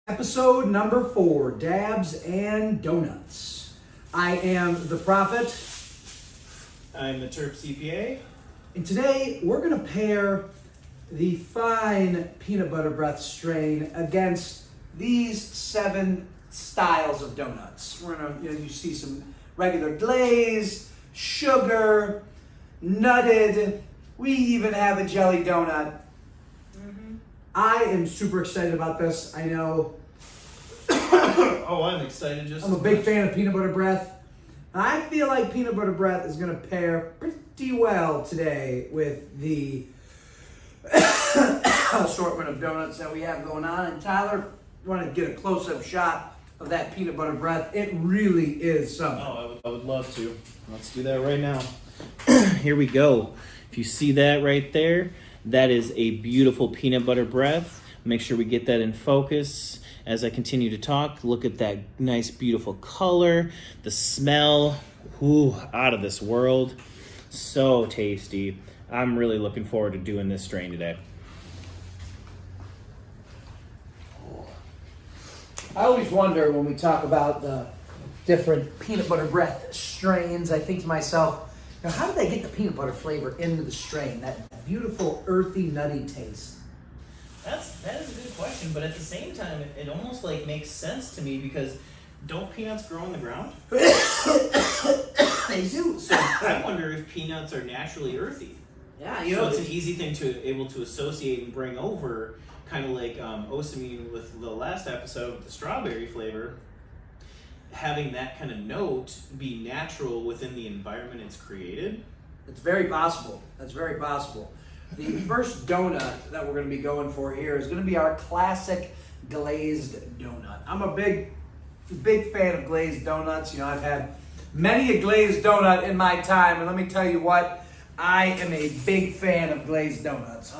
Episode number 4, Dabs and Donuts. I am the Prophet. I'm the Terp CPA. And today we're going to pair the fine peanut butter breath strain against these 7 styles of donuts. We're going to, you see some regular glazed, sugar, nutted. We even have a jelly donut. I am super excited about this. I know. Oh, I'm excited just I'm a big fan of peanut butter breath. I feel like peanut butter breath is going to pair pretty well today with the assortment of donuts that we have going on. And Tyler, you want to get a close-up shot of that peanut butter breath? It really is something. Oh, I would love to. Let's do that right now. Here we go. If you see that right there, that is a beautiful peanut butter breath. Make sure we get that in focus as I continue to talk. Look at that nice, beautiful color. The smell, ooh, out of this world. So tasty. I'm really looking forward to doing this strain today. I always wonder when we talk about the different peanut butter breath strains, I think to myself, now, how did they get the peanut butter flavor into the strain? That beautiful, earthy, nutty taste. That is a good question, but at the same time, it almost like makes sense to me because don't peanuts grow on the ground? They do. So I wonder if peanuts are naturally earthy. Yeah, so it's an easy thing to able to associate and bring over, kind of like Osamine with the last episode with the strawberry flavor. Having that kind of note be natural within the environment it's created. It's very possible. That's very possible. The first donut that we're going to be going for here is going to be our classic glazed donut. I'm a big fan of glazed donuts. You know, I've had many a glazed donut in my time, and let me tell you what, I am a big fan of glazed donuts.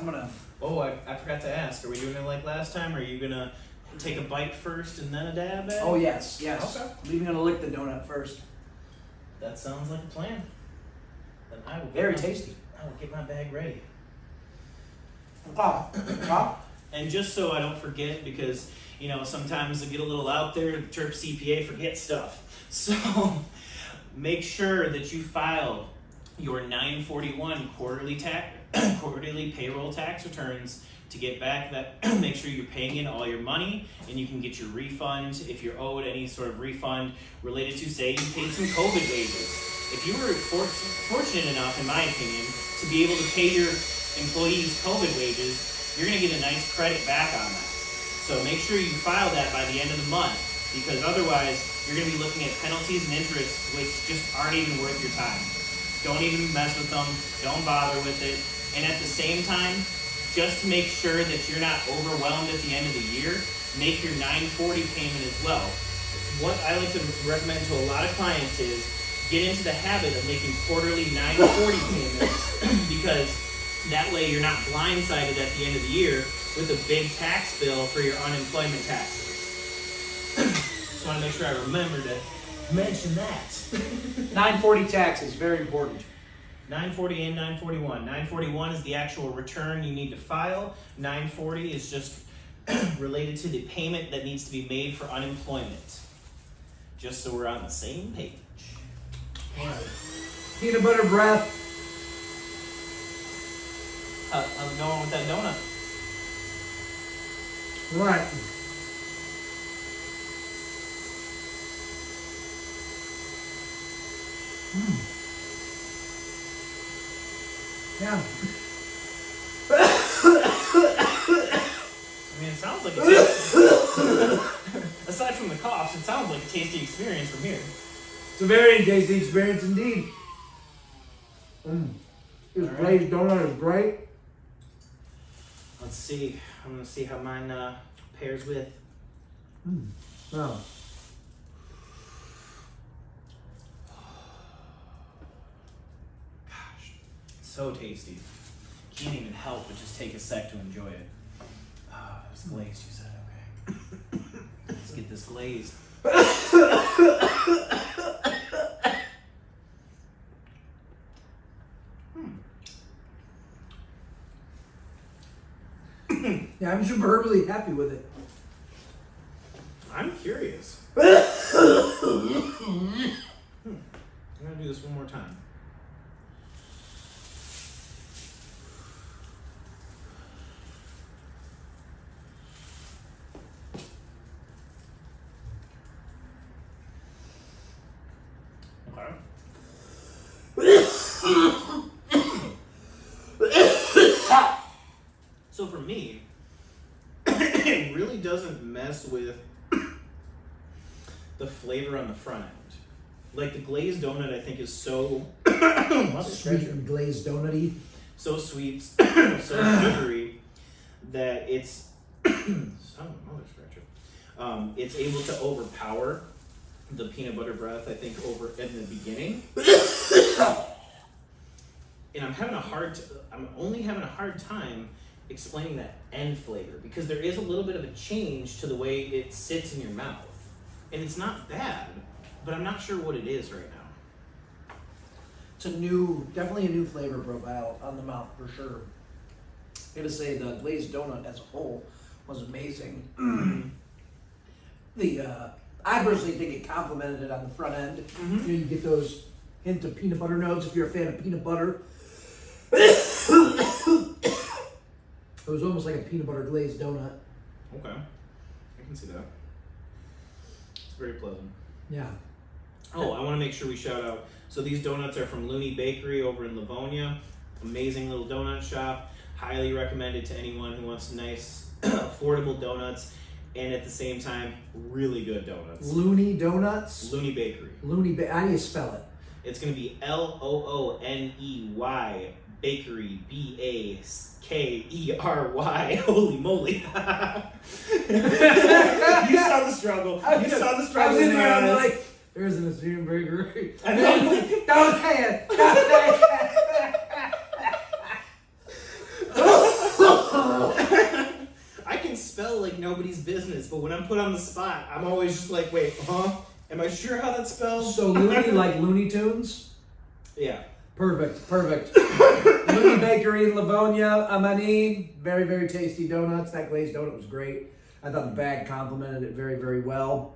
Oh, I forgot to ask. Are we doing it like last time? Or are you gonna take a bite first and then a dab at it? Oh yes. Okay. I'm even going to lick the donut first. That sounds like a plan. Then I will Very tasty. I will get my bag ready. And just so I don't forget, because sometimes I get a little out there, the Terp CPA forget stuff. So make sure that you file your 941 quarterly payroll tax returns to get back that. Make sure you're paying in all your money, and you can get your refund if you're owed any sort of refund related to, say, you paid some COVID wages. If you were fortunate enough, in my opinion, to be able to pay your employees COVID wages, you're going to get a nice credit back on that. So make sure you file that by the end of the month, because otherwise you're going to be looking at penalties and interest which just aren't even worth your time. Don't even mess with them. Don't bother with it. And at the same time, just to make sure that you're not overwhelmed at the end of the year, make your 940 payment as well. What I like to recommend to a lot of clients is get into the habit of making quarterly 940 payments because that way you're not blindsided at the end of the year with a big tax bill for your unemployment taxes. Just want to make sure I remember to mention that. 940 taxes, very important. 940 and 941. 941 is the actual return you need to file. 940 is just related to the payment that needs to be made for unemployment. Just so we're on the same page. All right. Peanut butter breath. How's it going with that donut? All right. Yeah. I mean, it sounds like aside from the coughs, it sounds like a tasty experience from here. It's a very tasty experience indeed. This glazed donut is great. Let's see. I'm going to see how mine pairs with. Wow. Gosh, so tasty. Can't even help but just take a sec to enjoy it. Ah, it was glazed, you said. Okay. Let's get this glazed. Yeah, I'm super really happy with it. I'm curious. I'm gonna do this one more time. So for me, it really doesn't mess with the flavor on the front end. Like the glazed donut, I think is so Sweet and glazed donut-y. so sweet, so sugary that it's it's able to overpower the peanut butter breath. I think over in the beginning, and I'm only having a hard time explaining that end flavor because there is a little bit of a change to the way it sits in your mouth, and it's not bad, but I'm not sure what it is right now. It's definitely a new flavor profile on the mouth for sure. I gotta say the glazed donut as a whole was amazing. I personally think it complemented it on the front end. Mm-hmm. You know, you get those hint of peanut butter notes if you're a fan of peanut butter. It was almost like a peanut butter glazed donut. Okay, I can see that. It's very pleasant. Yeah. Oh, I want to make sure we shout out. So these donuts are from Looney Bakery over in Livonia. Amazing little donut shop. Highly recommended to anyone who wants nice, affordable donuts, and at the same time, really good donuts. Looney Donuts? Looney Bakery. How do you spell it? It's going to be Looney Bakery, Bakery. Holy moly. You saw the struggle. You saw the struggle. I was in in my there, I'm eyes. like, there's an Assyrian bakery. I know. Don't say it. Don't say it. I can spell like nobody's business, but when I'm put on the spot, I'm always just like, wait, am I sure how that spells? So Looney like Looney Tunes? Yeah. Perfect. Looney Bakery in Livonia, Amani. Very, very tasty donuts. That glazed donut was great. I thought the bag complemented it very, very well.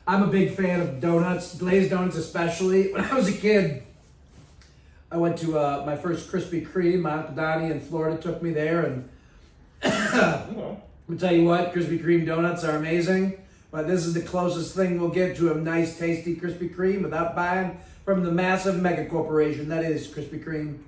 I'm a big fan of donuts, glazed donuts especially. When I was a kid, I went to my first Krispy Kreme. My Uncle Donnie in Florida took me there, and I'll tell you what, Krispy Kreme donuts are amazing. But this is the closest thing we'll get to a nice, tasty Krispy Kreme without buying from the massive mega corporation that is Krispy Kreme.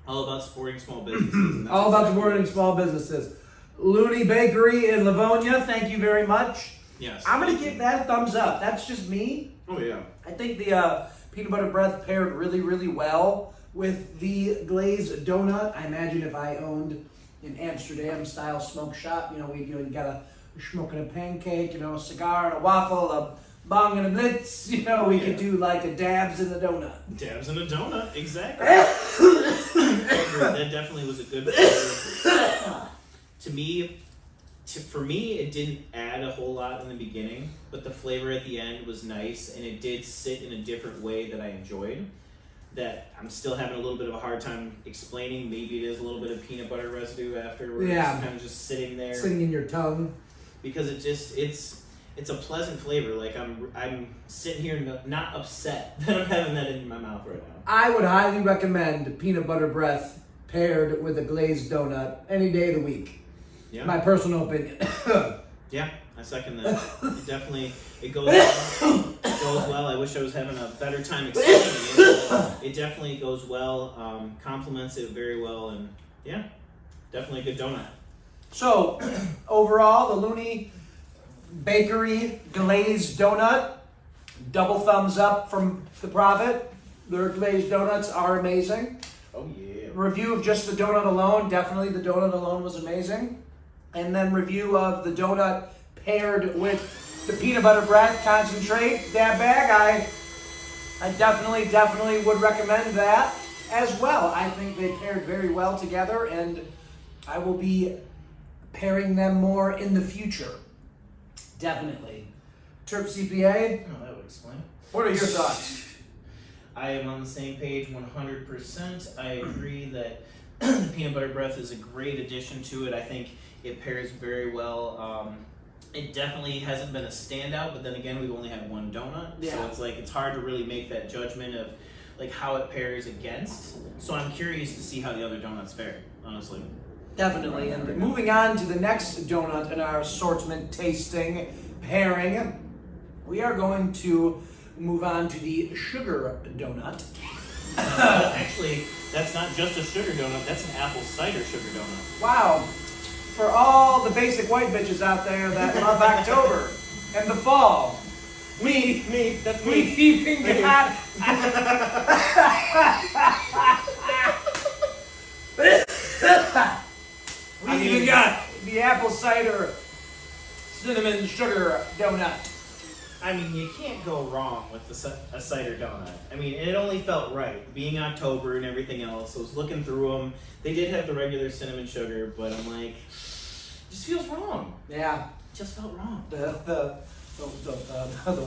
All about supporting small businesses. All about supporting small businesses. Looney Bakery in Livonia, thank you very much. Yes. I'm going to give that a thumbs up. That's just me. Oh, yeah. I think the peanut butter breath paired really, really well with the glazed donut. I imagine if I owned an Amsterdam-style smoke shop, you got a smoking a pancake, a cigar and a waffle, a bong and a blitz, we could do like a dabs in the donut. Dabs in a donut, exactly. I agree. That definitely was a good flavor. For me, it didn't add a whole lot in the beginning, but the flavor at the end was nice, and it did sit in a different way that I enjoyed. That I'm still having a little bit of a hard time explaining. Maybe it is a little bit of peanut butter residue afterwards. Yeah. Kind of just sitting there. Sitting in your tongue. Because it's a pleasant flavor. Like I'm sitting here not upset that I'm having that in my mouth right now. I would highly recommend peanut butter breath paired with a glazed donut any day of the week. Yeah. My personal opinion. Yeah, I second that. It goes well. It goes well. I wish I was having a better time explaining it. It definitely goes well. Complements it very well, and yeah, definitely a good donut. So, overall, the Looney Bakery glazed donut, double thumbs up from the Prophet. Their glazed donuts are amazing. Oh yeah. Review of just the donut alone, definitely the donut alone was amazing. And then review of the donut paired with the peanut butter bread concentrate, that bag, I definitely would recommend that as well. I think they paired very well together, and I will be pairing them more in the future. Definitely. Terp CPA, Oh, that would explain. what are your thoughts? I am on the same page 100%. I agree that the peanut butter breath is a great addition to it. I think it pairs very well It definitely hasn't been a standout, but then again, we've only had one donut, Yeah. so it's like it's hard to really make that judgment of like how it pairs against. So I'm curious to see how the other donuts fare, honestly. Definitely. And moving on to the next donut in our assortment tasting pairing, we are going to move on to the sugar donut. Actually, that's not just a sugar donut, that's an apple cider sugar donut. Wow. For all the basic white bitches out there that love October and the fall. That's We keeping Thank it you. hot. We I mean- even got the apple cider cinnamon sugar donut. I mean, you can't go wrong with a cider donut. I mean, it only felt right. Being October and everything else, I was looking through them. They did have the regular cinnamon sugar, but I'm like, it just feels wrong. Yeah, It just felt wrong. the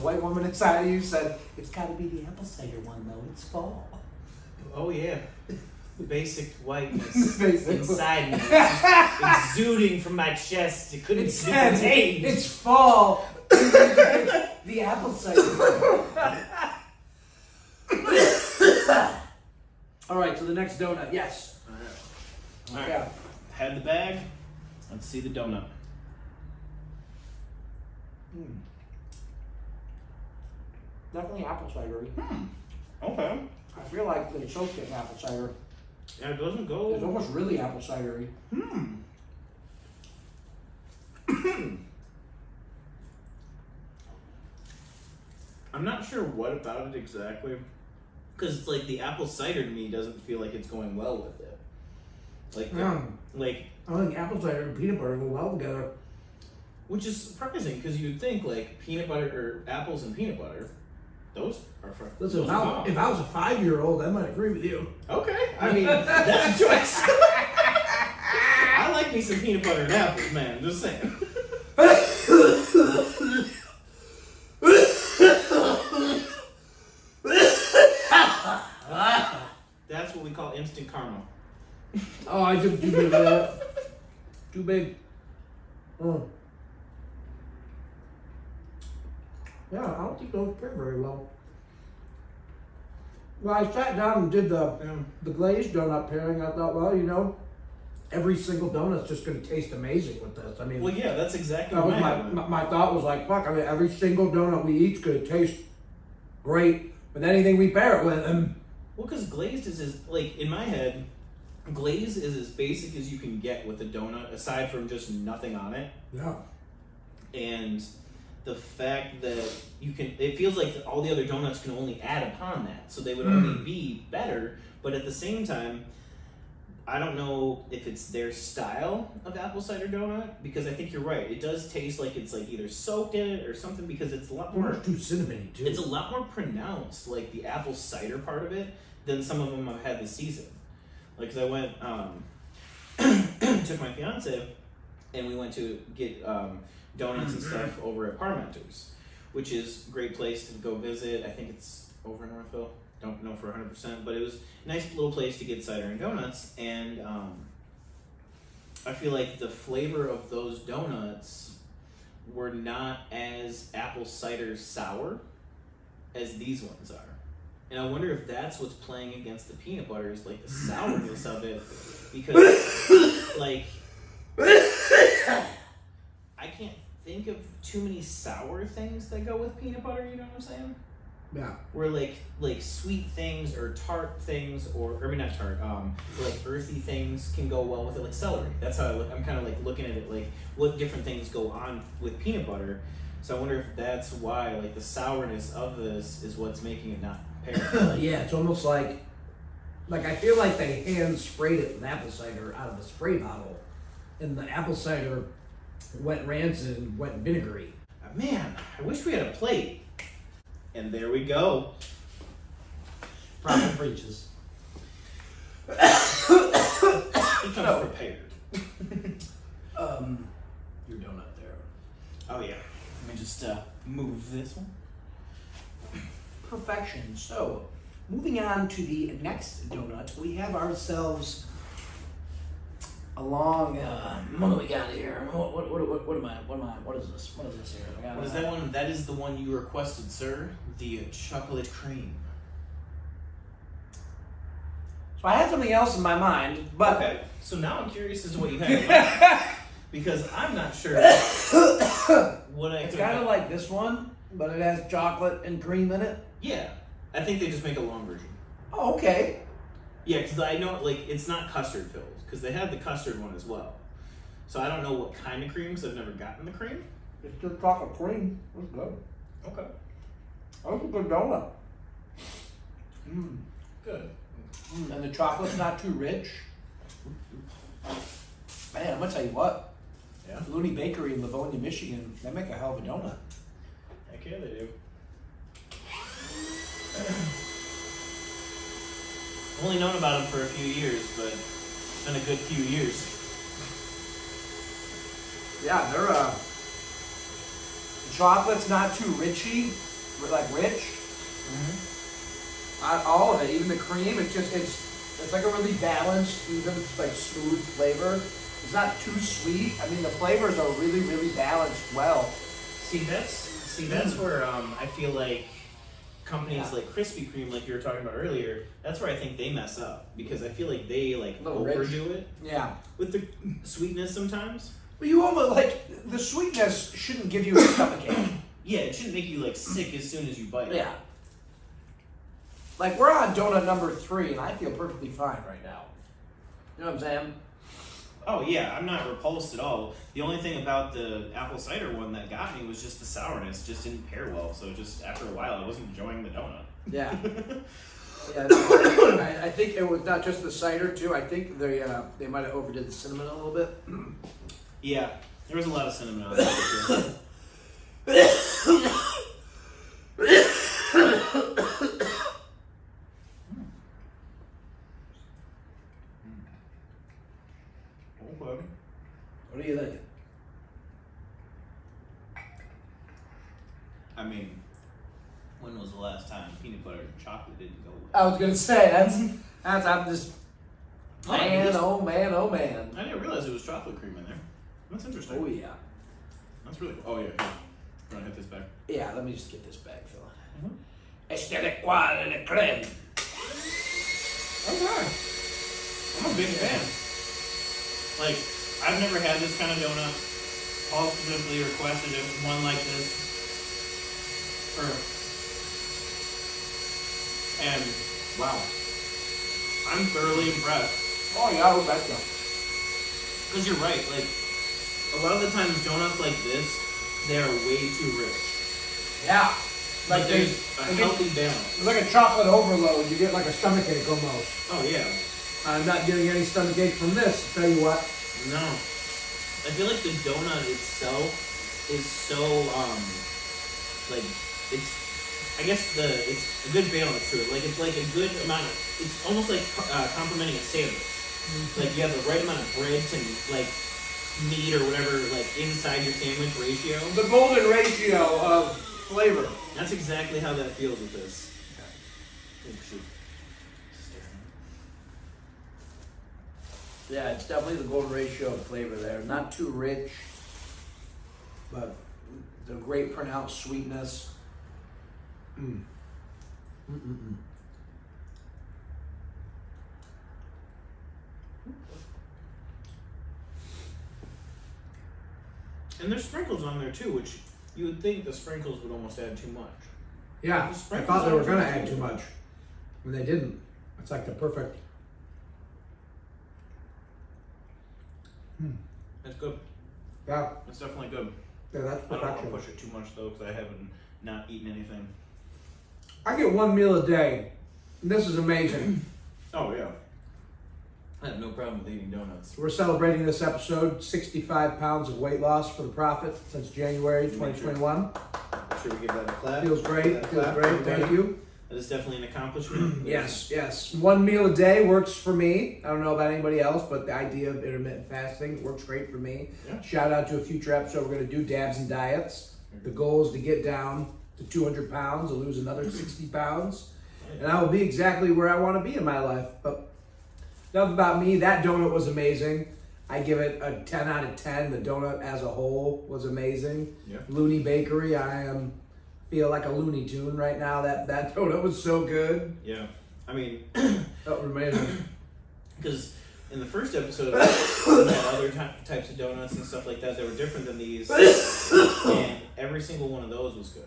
white woman inside of you said it's got to be the apple cider one though. It's fall. Oh yeah, the basic whiteness Basic. inside me, just exuding from my chest. It couldn't It be said contained. it's fall. The apple cider. All right, so the next donut. Yes. All right. Yeah. Had the bag. Let's see the donut. Definitely apple cidery. Okay. I feel like they soaked it in apple cider. Yeah, it doesn't It's go. almost really apple cidery. I'm not sure what about it exactly, because like the apple cider to me doesn't feel like it's going well with it. Like, like, I think apple cider and peanut butter go well together. which is surprising because you'd think like peanut butter or apples and peanut butter, those are for. Listen, those if are I was a 5-year-old, I might agree with you. okay, I mean that's a choice. I like me some peanut butter and apples, man. Just saying. That's what we call instant caramel. Oh, I took too big of that. Too big. Oh. Yeah, I don't think those pair very well. Well, I sat down and did the glazed donut pairing. I thought, well, you know, every single donut's just going to taste amazing with this. I mean, Well, yeah, that's exactly that what was I my thought was like, fuck, I mean, every single donut we eat's going to taste great with anything we pair it with. And Well, because glazed is as, like, in my head, glazed is as basic as you can get with a donut, aside from just nothing on it. yeah. And the fact that you can, it feels like all the other donuts can only add upon that, so they would only be better. But at the same time, I don't know if it's their style of apple cider donut, because I think you're right. It does taste like it's like either soaked in it or something, because it's a lot more. Too cinnamony, too. It's a lot more pronounced, like the apple cider part of it, than some of them I've had this season. Like, 'cause I went, took my fiance, and we went to get donuts and stuff over at Parmenter's, which is a great place to go visit. I think it's over in Northville. Don't know for 100%, but it was a nice little place to get cider and donuts. And I feel like the flavor of those donuts were not as apple cider sour as these ones are. And I wonder if that's what's playing against the peanut butter, is like the sourness of it. Because, like, I can't think of too many sour things that go with peanut butter, you know what I'm saying? Yeah. Where like sweet things or tart things, or I mean not tart, like earthy things can go well with it, like celery. That's how I look. I'm kind of like looking at it like what different things go on with peanut butter. So I wonder if that's why like the sourness of this is what's making it not pair. Yeah, it's almost like I feel like they hand sprayed it with apple cider out of a spray bottle, and the apple cider went rancid and went vinegary. Man, I wish we had a plate. And there we go. Profit breaches. It comes prepared. Your donut there. Oh yeah. Let me just move this one. Perfection. So, moving on to the next donut, we have ourselves along. What do we got here? What is this? What is this here? We got, What is that one? That is the one you requested, sir. The chocolate cream. So I had something else in my mind, but Okay, so now I'm curious as to what you have in mind. Because I'm not sure what I it's could kind have. of like this one, but it has chocolate and cream in it. Yeah, I think they just make a long version. Oh, okay. Yeah, because I know like it's not custard filled because they have the custard one as well. So I don't know what kind of cream because I've never gotten the cream. It's just chocolate cream. That's good. Okay. That's a good donut. Good. And the chocolate's not too rich. Man, I'm gonna tell you what. Yeah. Looney Bakery in Livonia, Michigan, they make a hell of a donut. Heck yeah, they do. I've only known about them for a few years, but it's been a good few years. Yeah, they're the chocolate's not too richy, like rich. Not all of it, even the cream. It's like a really balanced, even like smooth flavor. It's not too sweet. I mean, the flavors are really, really balanced well. See, that's where I feel like companies like Krispy Kreme, like you were talking about earlier, that's where I think they mess up because I feel like they like Little overdo rich. it Yeah. with the sweetness sometimes. But you almost like the sweetness shouldn't give you a stomachache. Yeah, it shouldn't make you like sick as soon as you bite it. Yeah. Like we're on donut number 3, and I feel perfectly fine right now. You know what I'm saying? Oh yeah, I'm not repulsed at all. The only thing about the apple cider one that got me was just the sourness. Just didn't pair well. So just after a while, I wasn't enjoying the donut. Yeah. Yeah. No, I think it was not just the cider too. I think they might have overdid the cinnamon a little bit. Yeah, there was a lot of cinnamon on it. Okay. What do you think? I mean, when was the last time peanut butter and chocolate didn't go I well? was gonna say that's I'm just Oh, I man, just- oh man, oh man. I didn't realize it was chocolate cream in there. That's interesting. Oh yeah. That's really cool. Oh yeah, here. You want to hit this back? Yeah, let me just get this bag filled. Mhm. Este de qua de creme. Okay. I'm a big fan. Like, I've never had this kind of donut. Paul specifically requested one like this. And wow, I'm thoroughly impressed. Oh yeah, what's that stuff? Because you're right, like, a lot of the times donuts like this, they are way too rich. Yeah. Like, they- there's a healthy balance. It's like a chocolate overload. You get like a stomachache almost. Oh yeah. I'm not getting any stomachache from this. Tell you what. No. I feel like the donut itself is so, like, I guess it's a good balance to it. Like, it's like a good amount of, it's almost like complimenting a sandwich. Mm-hmm. Like, you have the right amount of bread to, like, meat or whatever, like, inside your sandwich ratio. The golden ratio of flavor. That's exactly how that feels with this. Oh, shoot. Yeah, it's definitely the golden ratio of flavor there. Not too rich, but the great pronounced sweetness. Mm. Mm-mm-mm. And there's sprinkles on there too, which you would think the sprinkles would almost add too much. Yeah, The I sprinkles thought they were are gonna too add too much. much, and they didn't. It's like the perfect. That's good. Yeah, That's definitely good. yeah, that's I don't want to perfection. push it too much though, because I haven't not eaten anything. I get one meal a day. And this is amazing. Oh yeah. I have no problem with eating donuts. We're celebrating this episode 65 pounds of weight loss for the Prophet since January 2021. Make sure we give that a clap. Feels great. Give that a Feels clap, great. everybody. Thank you. That is definitely an accomplishment. Yes, yes. One meal a day works for me. I don't know about anybody else, but the idea of intermittent fasting works great for me. Yeah. Shout out to a future episode. We're going to do dabs and diets. The goal is to get down to 200 pounds and lose another 60 pounds. And I will be exactly where I want to be in my life. But enough about me. That donut was amazing. I give it a 10 out of 10. The donut as a whole was amazing. Yeah. Looney Bakery, feel like a Looney Tune right now. That donut was so good. Yeah. I mean, Oh, amazing. because in the first episode, we had other types of donuts and stuff like that that were different than these, and every single one of those was good.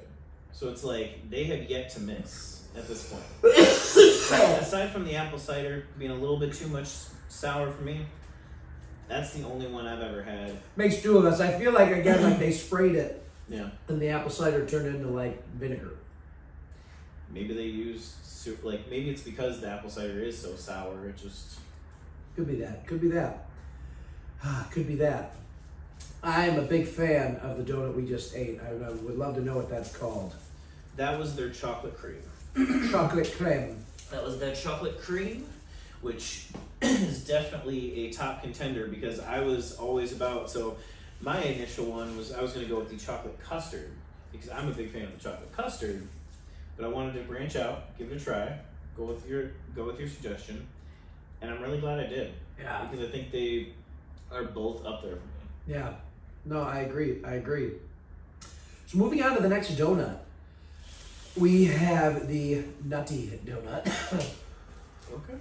So it's like they have yet to miss at this point. Aside from the apple cider being a little bit too much sour for me, that's the only one I've ever had. Makes two of us. I feel like, again, like they sprayed it. Yeah. And the apple cider turned into like vinegar. Maybe they used maybe it's because the apple cider is so sour. It just Could be that. Could be that. Could be that. I'm a big fan of the donut we just ate. I would love to know what that's called. that was their chocolate cream. Chocolate creme. That was their chocolate cream, which is definitely a top contender because I was always about. So my initial one was I was going to go with the chocolate custard because I'm a big fan of the chocolate custard, but I wanted to branch out, give it a try, go with your suggestion, and I'm really glad I did. Yeah. Because I think they are both up there for me. Yeah. No, I agree. So moving on to the next donut, we have the Nutty Donut. Okay.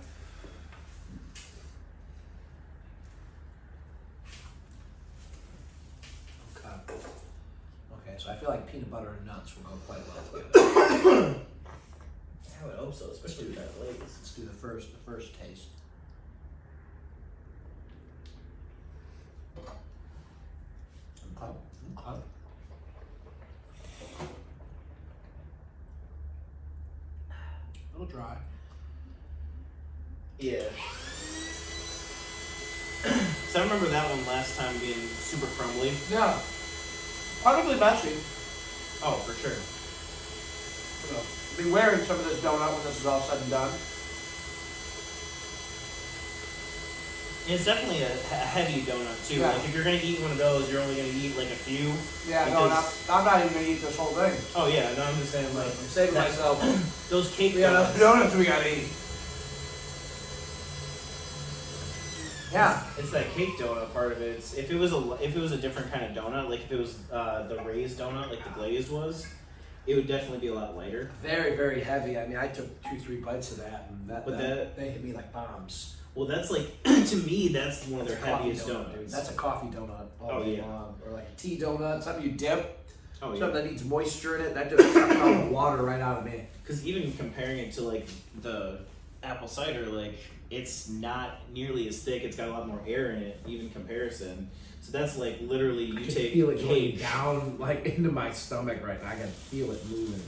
Okay, so I feel like peanut butter and nuts will go quite well together. I would hope so, especially with that Lay's. Let's do the first taste. Okay. A little dry. Yeah. So I remember that one last time being super crumbly. Yeah. Probably messy. Oh, for sure. Be wearing some of this donut when this is all said and done. It's definitely a heavy donut too. Yeah. Like if you're gonna eat one of those, you're only gonna eat like a few. Yeah, because- I'm not even gonna eat this whole thing. Oh yeah, no, I'm just saying like I'm saving that- myself. those cake Yeah, donuts. the donuts we gotta eat. Yeah. It's that cake donut part of it. If it was a different kind of donut, like if it was the raised donut, like the glazed was, it would definitely be a lot lighter. Very, very heavy. I mean, I took 2-3 bites of that, and they hit me like bombs. Well, that's like to me, that's one of their That's a coffee heaviest donut, donuts. dude. That's a coffee donut all Oh, day yeah. long. Or like a tea donut, something you dip, Oh yeah. something that needs moisture in it. That just sucks all the water right out of me. Because even comparing it to like the apple cider, like it's not nearly as thick. It's got a lot more air in it, even comparison. So that's like literally you I can take feel it going cake. down like into my stomach right now. I can feel it moving.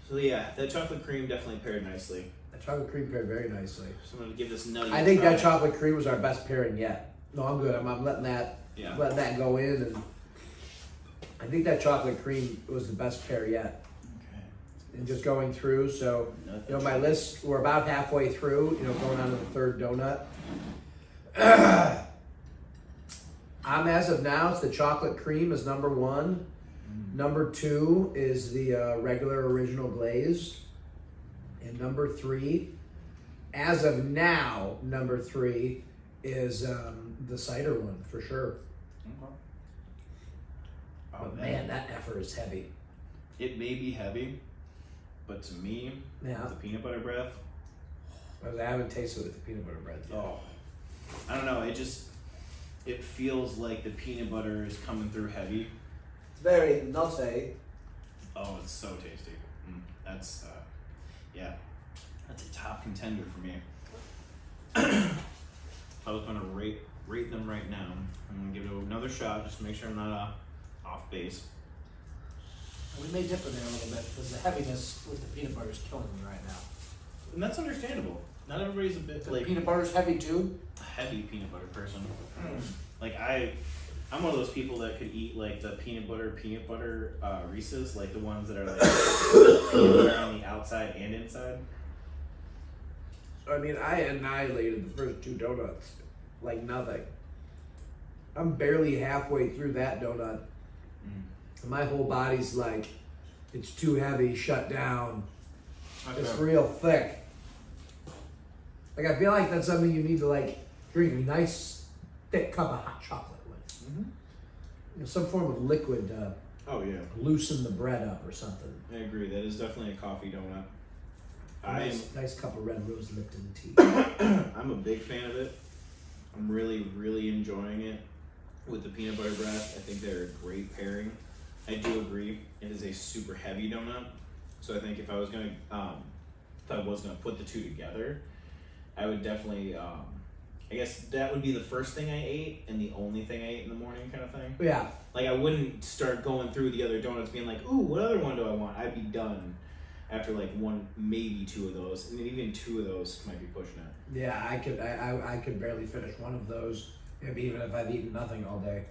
So yeah, that chocolate cream definitely paired nicely. The chocolate cream paired very nicely. So I'm gonna give this nutty. I think that chocolate cream was our best pairing yet. No, I'm good. I'm letting that letting that go in, and I think that chocolate cream was the best pair yet. Okay. And just going through, so my list, we're about halfway through. Going on to the third donut. As of now, it's the chocolate cream is number 1. Number 2 is the regular original glazed. And number 3, as of now, number 3 is the cider one for sure. Okay. But man, that effort is heavy. It may be heavy, but to me, Yeah. the peanut butter breath. I haven't tasted it with the peanut butter bread yet. Oh, I don't know. It feels like the peanut butter is coming through heavy. It's very nutty. Oh, it's so tasty. That's that's a top contender for me. If I was gonna rate them right now, I'm gonna give it another shot just to make sure I'm not off base. We may dip in there a little bit because the heaviness with the peanut butter is killing me right now. And that's understandable. Not everybody's a bit The like peanut butter's heavy too. a heavy peanut butter person. Like I'm one of those people that could eat like the peanut butter Reese's, like the ones that are like peanut butter on the outside and inside. I mean, I annihilated the first 2 donuts like nothing. I'm barely halfway through that donut. My whole body's like, it's too heavy, shut down. It's real thick. Like, I feel like that's something you need to like drink a nice thick cup of hot chocolate with. Mm-hmm. You know, some form of liquid Oh yeah, loosen the bread up or something. I agree. That is definitely a coffee donut. Nice cup of red rose Lipton tea. I'm a big fan of it. I'm really, really enjoying it with the peanut butter breath. I think they're a great pairing. I do agree. It is a super heavy donut. So I think if I was gonna put the two together, I would definitely. I guess that would be the first thing I ate and the only thing I ate in the morning, kind of thing. Yeah. Like I wouldn't start going through the other donuts, being like, "Ooh, what other one do I want?" I'd be done after like one, maybe two of those, and even two of those might be pushing it. Yeah, I could barely finish one of those, even if I've eaten nothing all day.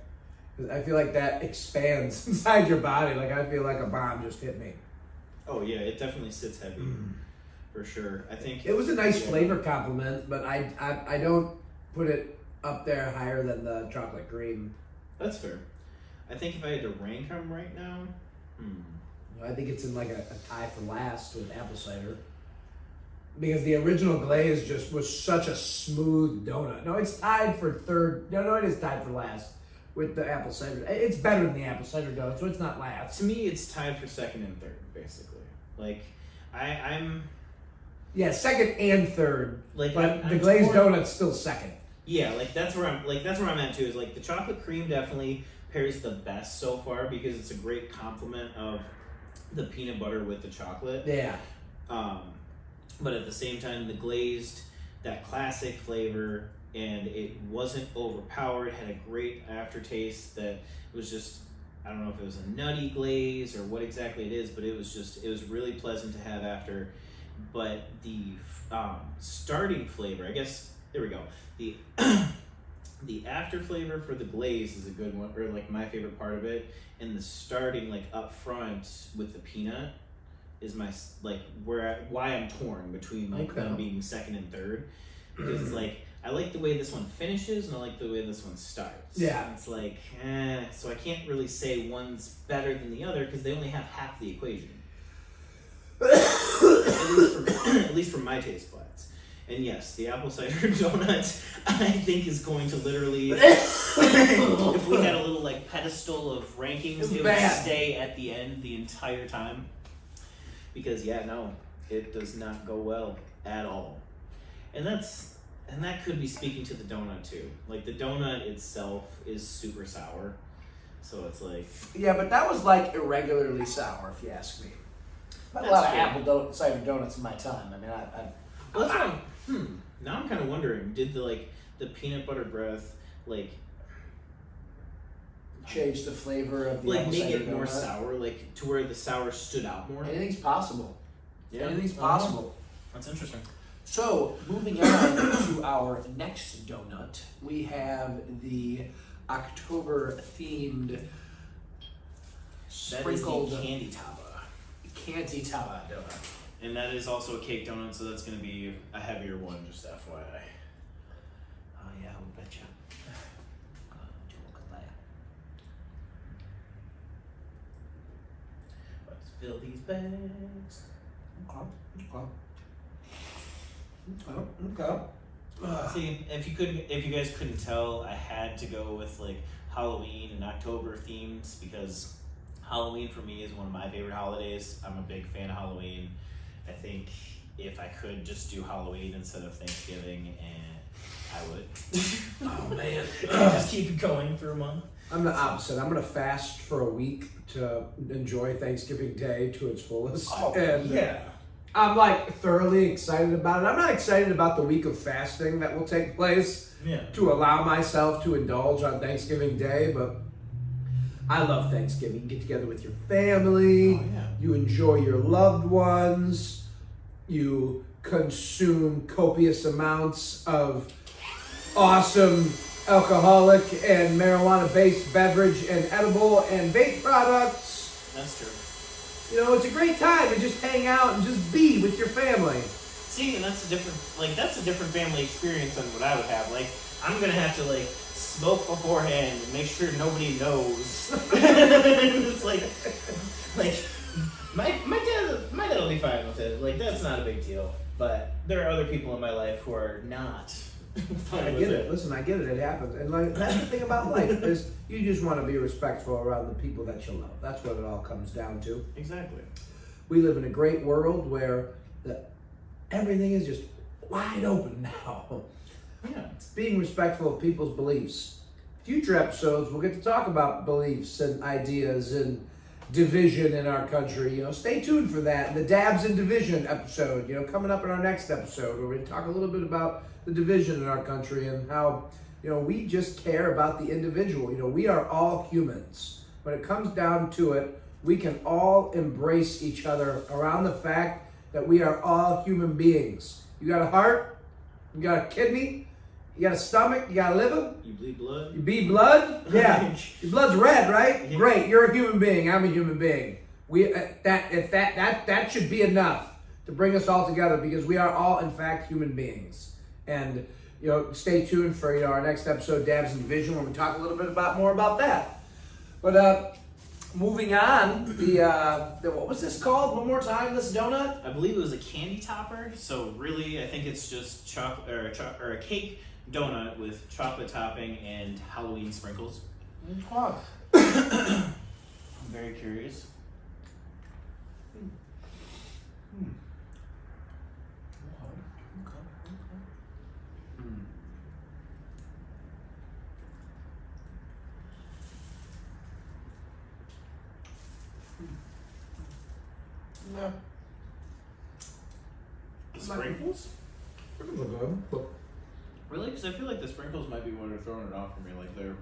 'Cause I feel like that expands inside your body. Like I feel like a bomb just hit me. Oh yeah, it definitely sits heavy for sure. I think It was a nice flavor compliment, but I don't put it up there higher than the chocolate cream. That's fair. I think if I had to rank them right now, I think it's in like a tie for last with apple cider. Because the original Glazed just was such a smooth donut. No, it's tied for third. No, it is tied for last with the apple cider. It's better than the apple cider donut, so it's not last. to me, it's tied for second and third, basically. Like I'm Yeah, second and third. like But I'm the Glazed torn. donut's still second. Yeah, that's where I'm at too. Is like the chocolate cream definitely pairs the best so far because it's a great complement of the peanut butter with the chocolate. Yeah. But at the same time, the Glazed, that classic flavor, and it wasn't overpowered. Had a great aftertaste that was just, I don't know if it was a nutty glaze or what exactly it is, but it was really pleasant to have after. But the starting flavor, I guess, there we go. The after flavor for the glaze is a good one, or like my favorite part of it. And the starting like up front with the peanut is my why I'm torn between like them being second and third, because it's like I like the way this one finishes and I like the way this one starts. Yeah, it's like so I can't really say one's better than the other because they only have half the equation. at least from my taste buds. And yes, the apple cider donut, I think, is going to literally, if we had a little like pedestal of rankings, it would stay at the end the entire time. Because it does not go well at all. And that could be speaking to the donut too. Like the donut itself is super sour. So it's like, yeah, but that was like irregularly sour, if you ask me. Not a lot of apple cider donuts in my time. I mean, now I'm kind of wondering, did the peanut butter breath change the flavor of the apple make cider it more donut? sour, to where the sour stood out more? Anything's possible. Yeah, anything's possible. That's interesting. So moving on to our next donut, we have the October themed sprinkled that is the candy taba. Candy taba donut. And that is also a cake donut, so that's going to be a heavier one, just FYI. Oh yeah, I'll bet you. Look at that. Let's fill these bags. Okay. See, if you guys couldn't tell, I had to go with Halloween and October themes because Halloween for me is one of my favorite holidays. I'm a big fan of Halloween. I think if I could just do Halloween instead of Thanksgiving, I would. Oh man. Just keep it going for a month. I'm the opposite. I'm gonna fast for a week to enjoy Thanksgiving Day to its fullest. Yeah. I'm thoroughly excited about it. I'm not excited about the week of fasting that will take place to allow myself to indulge on Thanksgiving Day, but I love Thanksgiving. You get together with your family, you enjoy your loved ones, you consume copious amounts of awesome alcoholic and marijuana-based beverage and edible and vape products. That's true. You know, it's a great time to just hang out and just be with your family. See, and that's a different family experience than what I would have. I'm gonna have to smoke beforehand and make sure nobody knows. It's my dad will be fine with it. That's not a big deal. But there are other people in my life who are not fine I with get it. Listen, I get it. It happens. And like that's the thing about life is you just want to be respectful around the people that you love. That's what it all comes down to. Exactly. We live in a great world where everything is just wide open now. Yeah. Being respectful of people's beliefs. Future episodes, we'll get to talk about beliefs and ideas and division in our country. Stay tuned for that. The Dabs and Division episode, coming up in our next episode, where we're going to talk a little bit about the division in our country and how, we just care about the individual. We are all humans. When it comes down to it, we can all embrace each other around the fact that we are all human beings. You got a heart, you got a kidney, you got a stomach, you got a liver. You bleed blood. You bleed blood? Yeah. Your blood's red, right? Yeah. Great. You're a human being. I'm a human being. That should be enough to bring us all together because we are all, in fact, human beings. And stay tuned for our next episode, Dabs and Division, where we talk a little bit more about that. But moving on, the what was this called? One more time, this donut? I believe it was a candy topper. So really, I think it's just chocolate or a cake donut with chocolate topping and Halloween sprinkles. Wow. I'm very curious. Yeah. The sprinkles? Sprinkles are good. But Really? Because I feel like the sprinkles might be what are throwing it off for me. Like they're.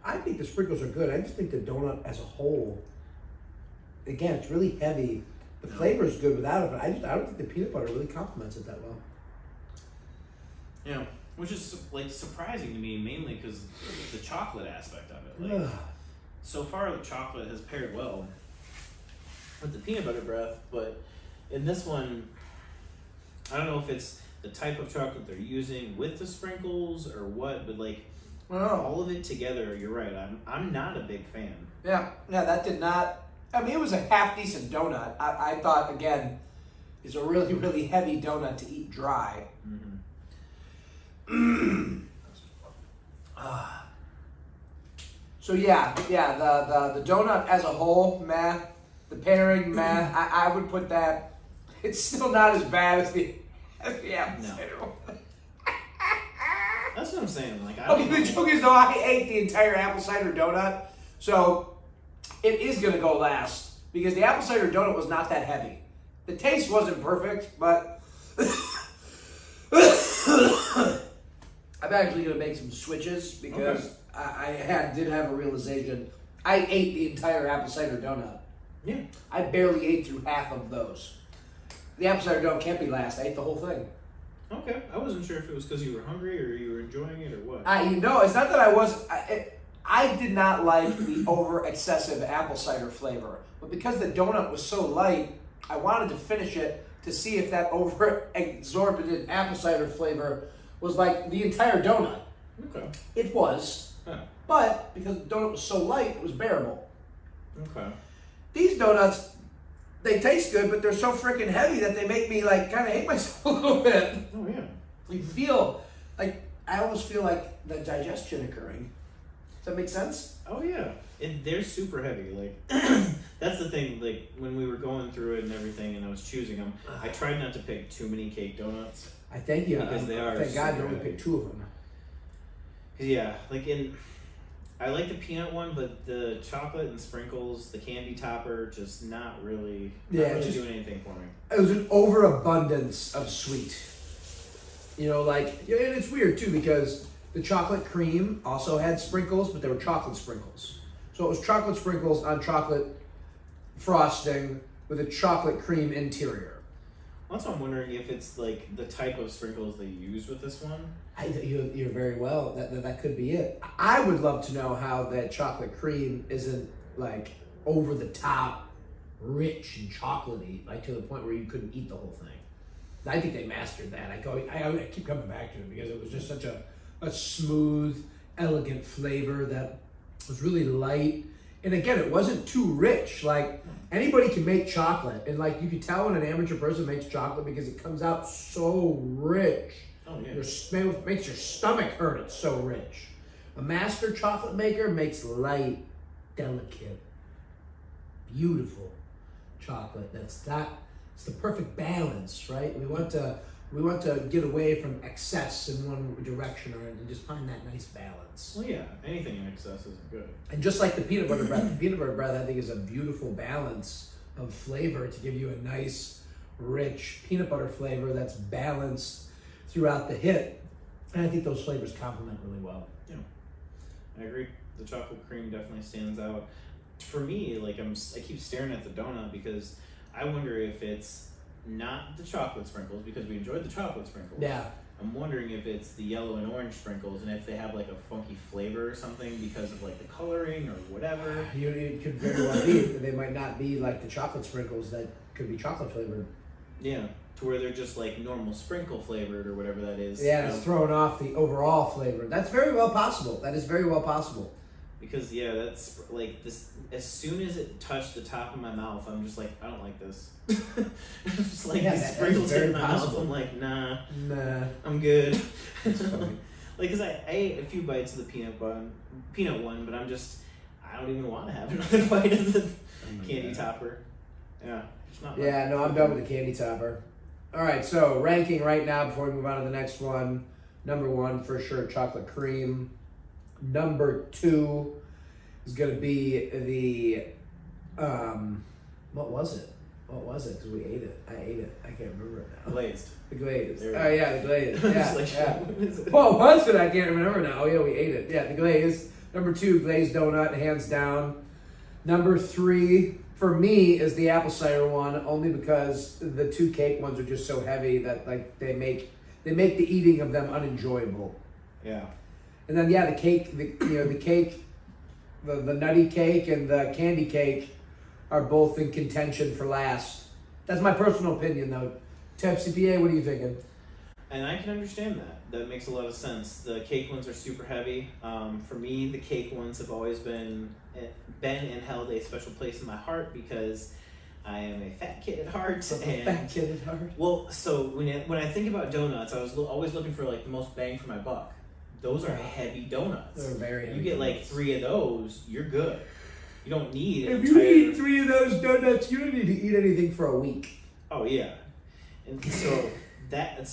I think the sprinkles are good. I just think the donut as a whole, again, it's really heavy. The flavor is good without it, but I don't think the peanut butter really complements it that well. Yeah, which is like surprising to me, mainly because the chocolate aspect of it. Like, so far, the chocolate has paired well with the peanut butter breath, but in this one, I don't know if it's the type of chocolate they're using with the sprinkles or what, but like all of it together, you're right. I'm not a big fan. Yeah, that did not. I mean, it was a half decent donut. I thought again, it's a really really heavy donut to eat dry. Mm-hmm. So yeah, the donut as a whole, meh. The pairing, meh. I would put that. It's still not as bad as the apple cider one. That's what I'm saying. Like, I don't Okay, know. the joke is though, I ate the entire apple cider donut, so it is gonna go last because the apple cider donut was not that heavy. The taste wasn't perfect, but I'm actually gonna make some switches because I did have a realization. I ate the entire apple cider donut. Yeah. I barely ate through half of those. The apple cider donut can't be last. I ate the whole thing. Okay. I wasn't sure if it was because you were hungry or you were enjoying it or what. It's not that I was. I did not like the over excessive apple cider flavor, but because the donut was so light, I wanted to finish it to see if that over exorbitant apple cider flavor was like the entire donut. Okay. It was, but because the donut was so light, it was bearable. Okay. These donuts, they taste good, but they're so freaking heavy that they make me like kind of hate myself a little bit. Oh yeah. You feel like I almost feel like the digestion occurring. Does that make sense? Oh yeah. They're super heavy. Like that's the thing. Like when we were going through it and everything, and I was choosing them, I tried not to pick too many cake donuts. I thank you. Because they are Thank God you super only heavy. picked 2 of them. Yeah, like I like the peanut one, but the chocolate and sprinkles, the candy topper, just not really Just doing anything for me. It was an overabundance of sweet. And it's weird too because the chocolate cream also had sprinkles, but they were chocolate sprinkles. So it was chocolate sprinkles on chocolate frosting with a chocolate cream interior. Also, I'm wondering if it's like the type of sprinkles they use with this one. You're very well. That could be it. I would love to know how that chocolate cream isn't like over the top, rich and chocolatey, like to the point where you couldn't eat the whole thing. I think they mastered that. I keep coming back to it because it was just such a smooth, elegant flavor that was really light. And again, it wasn't too rich. Like anybody can make chocolate, and like you could tell when an amateur person makes chocolate because it comes out so rich. Oh yeah. Makes your stomach hurt. It's so rich. A master chocolate maker makes light, delicate, beautiful chocolate. It's the perfect balance, right? We want to get away from excess in one direction and just find that nice balance. Well, yeah, anything in excess isn't good. And just like the peanut butter bread, the peanut butter bread I think is a beautiful balance of flavor to give you a nice, rich peanut butter flavor that's balanced throughout the hit. And I think those flavors complement really well. Yeah, I agree. The chocolate cream definitely stands out. For me, like I keep staring at the donut because I wonder if it's not the chocolate sprinkles, because we enjoyed the chocolate sprinkles. Yeah. I'm wondering if it's the yellow and orange sprinkles and if they have like a funky flavor or something because of like the coloring or whatever. It could very well be. They might not be like the chocolate sprinkles that could be chocolate flavored. Yeah, to where they're just like normal sprinkle flavored or whatever that is. Yeah, it's throwing off the overall flavor. That's very well possible. That is very well possible. Because yeah, that's like this. As soon as it touched the top of my mouth, I'm just like, I don't like this. Just like these sprinkles hitting my mouth. I'm like, nah, I'm good. Like, cause I ate a few bites of the peanut one, but I don't even want to have another bite of the candy topper. Yeah, it's not. Yeah, no, I'm done with the candy topper. All right, so ranking right now before we move on to the next one. Number 1 for sure, chocolate cream. Number 2 is going to be the what was it? Because we ate it. I ate it. I can't remember it now. Glazed. The Glazed. There we Oh yeah, the Glazed. Yeah, Like, yeah. what is it? What was it? I can't remember now. Oh yeah, we ate it. Yeah, the Glazed. Number 2, glazed donut, hands down. Number 3 for me is the apple cider one, only because the 2 cake ones are just so heavy that like they make the eating of them unenjoyable. Yeah. And then yeah, the cake, the nutty cake and the candy cake are both in contention for last. That's my personal opinion though. Tab CPA, what are you thinking? And I can understand that. That makes a lot of sense. The cake ones are super heavy. For me, the cake ones have always been and held a special place in my heart because I am a fat kid at heart. Fat kid at heart. Well, so when I think about donuts, I was always looking for like the most bang for my buck. Those are heavy donuts. They're very heavy. You get like 3 of those, you're good. You don't need If you eat 3 of those donuts, you don't need to eat anything for a week. Oh yeah, and so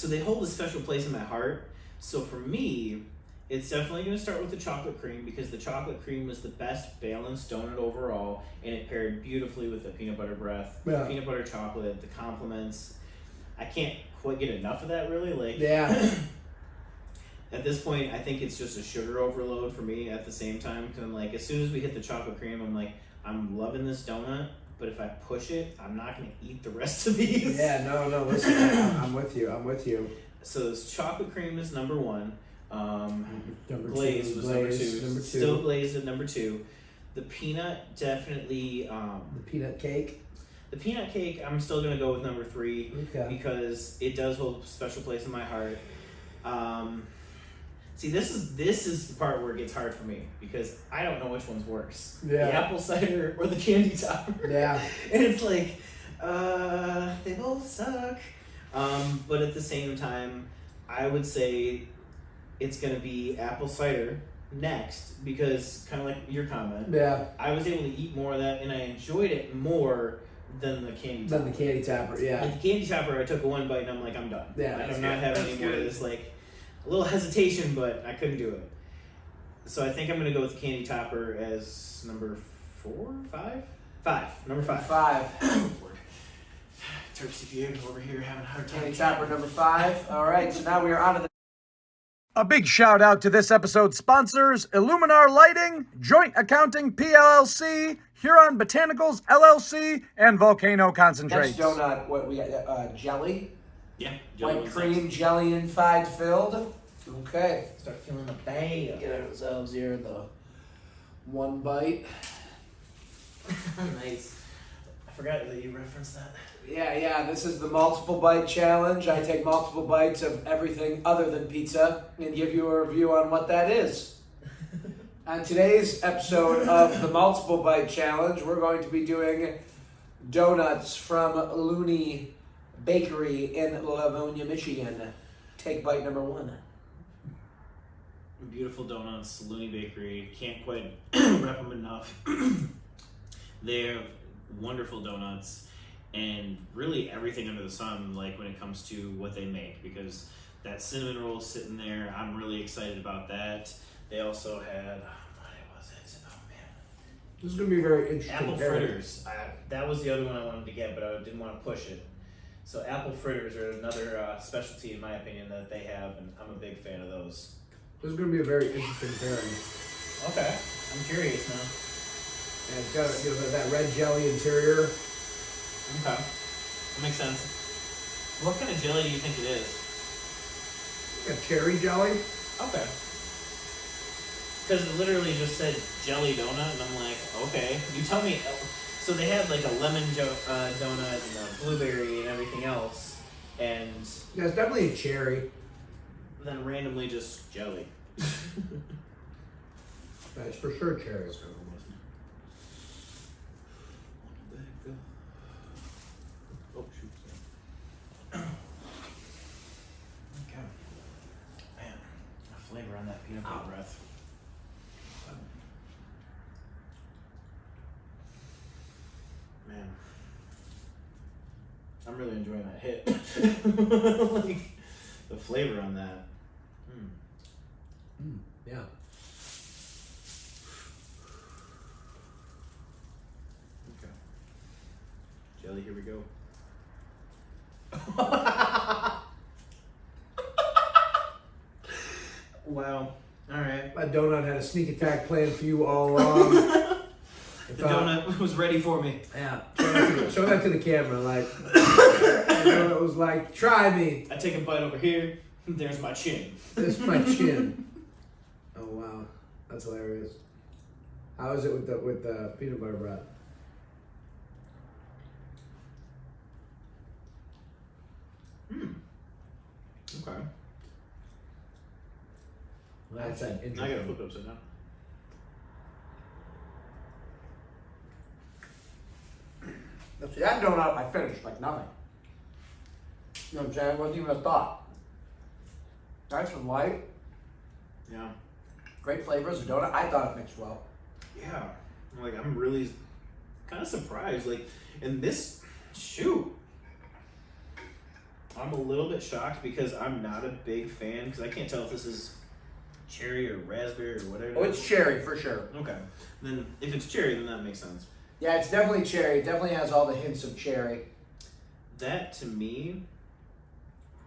they hold a special place in my heart. So for me, it's definitely going to start with the chocolate cream because the chocolate cream was the best balanced donut overall, and it paired beautifully with the peanut butter breath, Yeah. peanut butter chocolate, the compliments. I can't quite get enough of that really. Like Yeah. At this point, I think it's just a sugar overload for me at the same time. Because I'm like, as soon as we hit the chocolate cream, I'm like, I'm loving this donut, but if I push it, I'm not going to eat the rest of these. Yeah, no, listen, I'm with you. So this chocolate cream is number 1. Glazed was number 2. Still glazed at number 2. The peanut definitely. The peanut cake. The peanut cake, I'm still going to go with number 3 Okay. because it does hold a special place in my heart. See, this is the part where it gets hard for me because I don't know which one's worse. Yeah. The apple cider or the candy topper. Yeah. And it's like, they both suck. But at the same time, I would say it's going to be apple cider next because kind of like your comment. Yeah. I was able to eat more of that and I enjoyed it more than the candy topper. Than the candy topper, yeah. Like the candy topper, I took 1 bite and I'm like, I'm done. Yeah, like, that's I'm not good. having That's any more of good. this. Like a little hesitation, but I couldn't do it. So I think I'm gonna go with the candy topper as number 4, 5, 5. Number 5. 5. Terpsy Field over here having a hard time. Candy topper number 5. All right, so now we are on to the. A big shout out to this episode's sponsors, ILuminar Lighting, Joint Accounting PLLC, Huron Botanicals LLC, and Volcano Concentrates. Next donut, what we got? Jelly. Yeah. White cream, jelly inside filled. Okay. Start feeling the bang. Get ourselves here the 1 bite. Nice. I forgot that you referenced that. Yeah, this is the multiple bite challenge. I take multiple bites of everything other than pizza and give you a review on what that is. On today's episode of the multiple bite challenge, we're going to be doing donuts from Looney Bakery in Livonia, Michigan. take bite number one. Beautiful donuts, Looney Bakery. Can't quite rep them enough. They have wonderful donuts and really everything under the sun, like when it comes to what they make, because that cinnamon roll sitting there, I'm really excited about that. They also had, what was it? Oh man. This is going to be very interesting. Apple fritters. That was the other one I wanted to get, but I didn't want to push it. So apple fritters are another specialty, in my opinion, that they have, and I'm a big fan of those. This is going to be a very interesting pairing. Okay, I'm curious now. And it's got that red jelly interior. Okay, that makes sense. What kind of jelly do you think it is? Got cherry jelly. Okay. Because it literally just said jelly donut, and I'm like, okay. You tell me. So they had like a lemon donut and a blueberry and everything else, and Yeah, it's definitely a cherry. then randomly just jelly. Yeah, it's for sure cherry. Oh shoot! Okay. Man, a flavor on that peanut butter breath. Man, I'm really enjoying that hit. Like the flavor on that. Yeah. Okay. Jelly, here we go. Wow. All right. My donut had a sneak attack plan for you all along. The donut was ready for me. Yeah. Show that to the camera. Like, the donut was like, try me. I take a bite over here. There's my chin. This is my chin. Oh wow, that's hilarious. How is it with the peanut butter bread? Okay. That's an Now I interesting. gotta flip it upside down. See, that donut I finished like nothing. You know what I'm saying? It wasn't even a thought. Nice and light, Yeah. great flavors. The donut, I thought it mixed well. Yeah. Like I'm really kind of surprised. Like, and this shoot. I'm a little bit shocked because I'm not a big fan because I can't tell if this is cherry or raspberry or whatever. Oh, it's cherry for sure. Okay. Then if it's cherry, then that makes sense. Yeah, it's definitely cherry. It definitely has all the hints of cherry. That to me,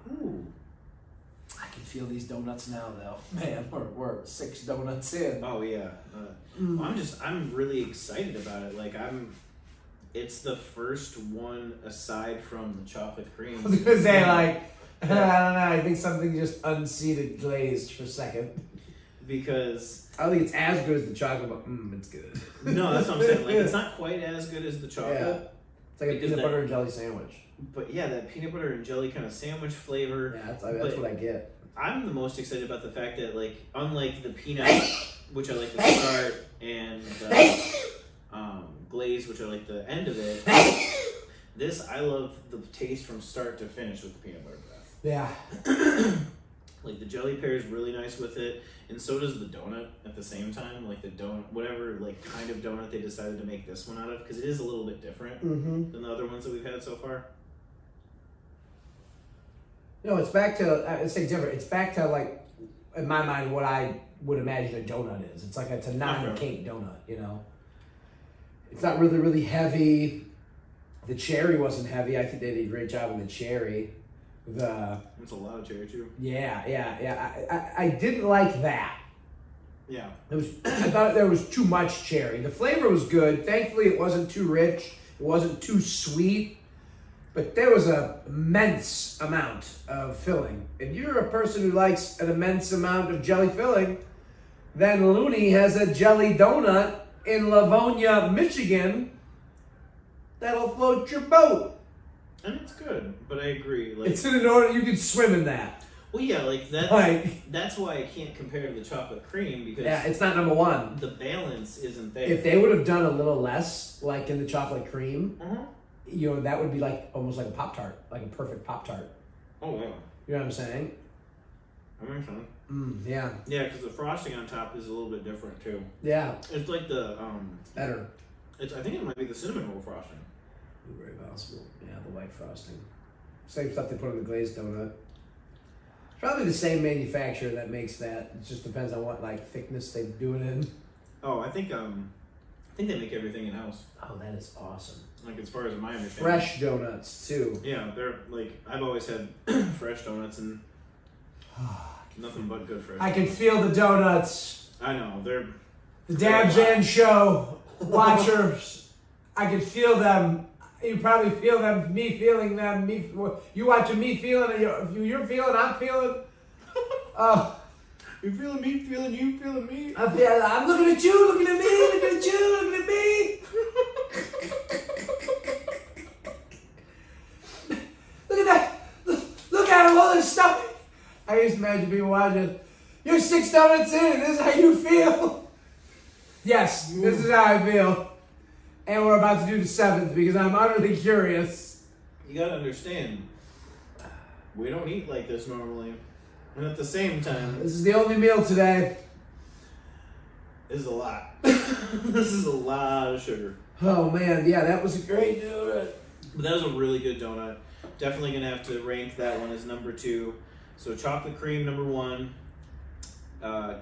ooh. I can feel these donuts now, though. Man, we're 6 donuts in. Oh yeah. I'm really excited about it. Like it's the first one aside from the chocolate cream. I was gonna say like, I don't know. I think something just unseated glazed for a second. Because I don't think it's as good as the chocolate, but it's good. no, that's what I'm saying. Like it's not quite as good as the chocolate. Yeah. It's like a Because peanut that- butter and jelly sandwich. But yeah, that peanut butter and jelly kind of sandwich flavor. Yeah, that's But- what I get. I'm the most excited about the fact that, like, unlike the peanut, which I like the start, and Glazed, which I like the end of it, this I love the taste from start to finish with the peanut butter breath. Yeah. Like the jelly pairs really nice with it, and so does the donut at the same time. Like the donut, whatever like kind of donut they decided to make this one out of, because it is a little bit different than the other ones that we've had so far. No, it's back to, I'd say different. It's back to, like, in my mind, what I would imagine a donut is. It's like, it's a non-cake donut, you know? It's not really, really heavy. The cherry wasn't heavy. I think they did a great job with the cherry. It's a lot of cherry too. Yeah. I didn't like that. Yeah. I thought there was too much cherry. The flavor was good. Thankfully, it wasn't too rich. It wasn't too sweet. But there was an immense amount of filling. If you're a person who likes an immense amount of jelly filling, then Looney has a jelly donut in Livonia, Michigan that'll float your boat. And it's good, but I agree. Like, It's in an order, you can swim in that. well, yeah, like that's Like- that's why I can't compare to the chocolate cream because Yeah, it's not number one. the balance isn't there. If they would have done a little less, like in the chocolate cream, Uh-huh. you know, that would be like almost like a Pop-Tart, like a perfect Pop-Tart. Oh yeah. You know what I'm saying? That makes sense. Yeah. Yeah, because the frosting on top is a little bit different too. Yeah. It's like the Better. I think it might be the cinnamon roll frosting. Very possible. Yeah, the white frosting. Same stuff they put on the glazed donut. Probably the same manufacturer that makes that. It just depends on what like thickness they do it in. Oh, I think they make everything in house. Oh, that is awesome. Like as far as my understanding. Fresh donuts too. Yeah, they're like I've always had fresh donuts and nothing but good fresh. I can feel the donuts. I know they're The Dabs and Show watchers. I can feel them. You probably feel them. Me feeling them. You watching me feeling it. You're feeling. I'm feeling. you feeling me, feeling you, feeling me. I'm looking at you. Looking at me. Looking at you. Looking at me. Look at that. Look at him holding his stomach. I used to imagine people watching. You're 6 donuts in, and this is how you feel. Yes, this is how I feel. And we're about to do the 7th because I'm utterly curious. You gotta understand, we don't eat like this normally, and at the same time, This is the only meal today. this is a lot. This is a lot of sugar. Oh man, yeah, that was a great donut. But that was a really good donut. Definitely gonna have to rank that one as number 2. So chocolate cream number 1,